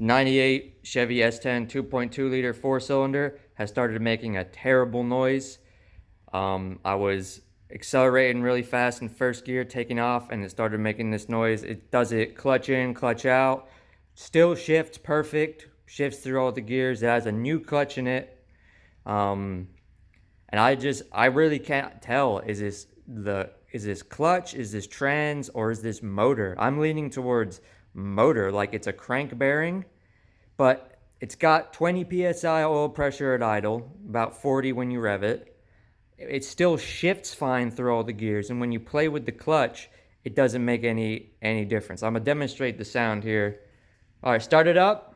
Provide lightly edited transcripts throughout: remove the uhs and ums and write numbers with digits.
98 Chevy S10 2.2 liter four cylinder has started making a terrible noise. I was accelerating really fast in first gear, taking off, and it started making this noise. It does it clutch in, clutch out, still shifts perfect, shifts through all the gears. It has a new clutch in it. And I really can't tell, is this clutch, is this trans, or is this motor? I'm leaning towards motor, like it's a crank bearing, but it's got 20 psi oil pressure at idle, about 40 when you rev it. It still shifts fine through all the gears, and when you play with the clutch, it doesn't make any difference. I'm gonna demonstrate the sound here. All right, start it up.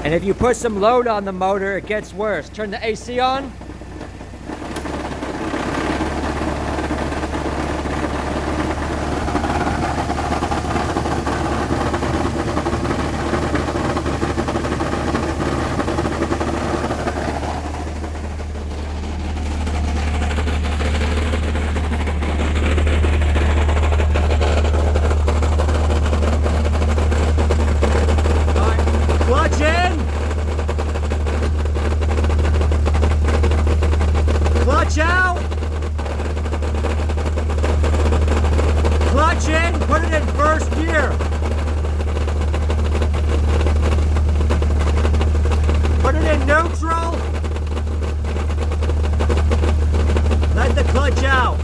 And if you put some load on the motor, it gets worse. Turn the AC on. Clutch in. Clutch out. Clutch in. Put it in first gear. Put it in neutral. Let the clutch out.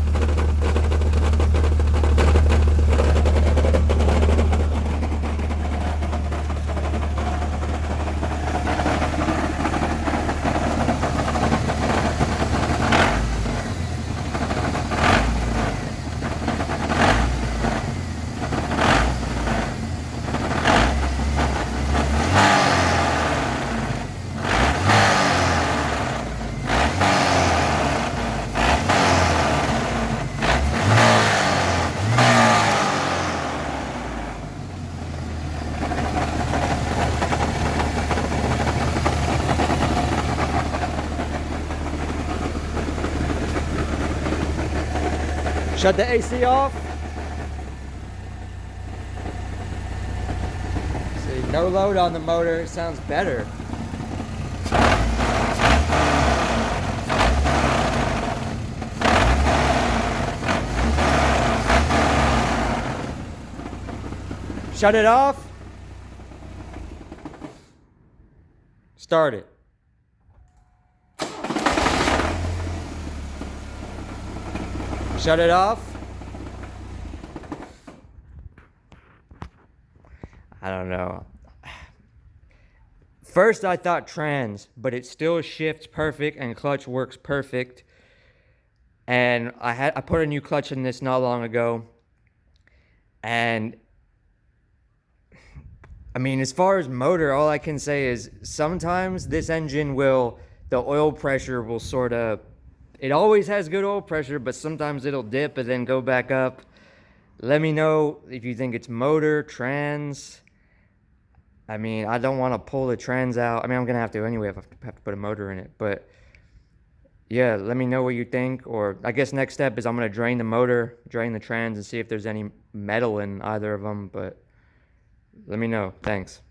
Shut the AC off. See, no load on the motor, it sounds better. Shut it off. Start it. Shut it off. I don't know. First I thought trans, but it still shifts perfect and clutch works perfect. And I put a new clutch in this not long ago. And I mean, as far as motor, all I can say is sometimes this engine the oil pressure will sort of, it always has good oil pressure, but sometimes it'll dip and then go back up. Let me know if you think it's motor, trans. I mean, I don't want to pull the trans out. I mean, I'm going to have to anyway if I have to put a motor in it. But yeah, let me know what you think. Or I guess next step is I'm going to drain the motor, drain the trans, and see if there's any metal in either of them. But let me know. Thanks.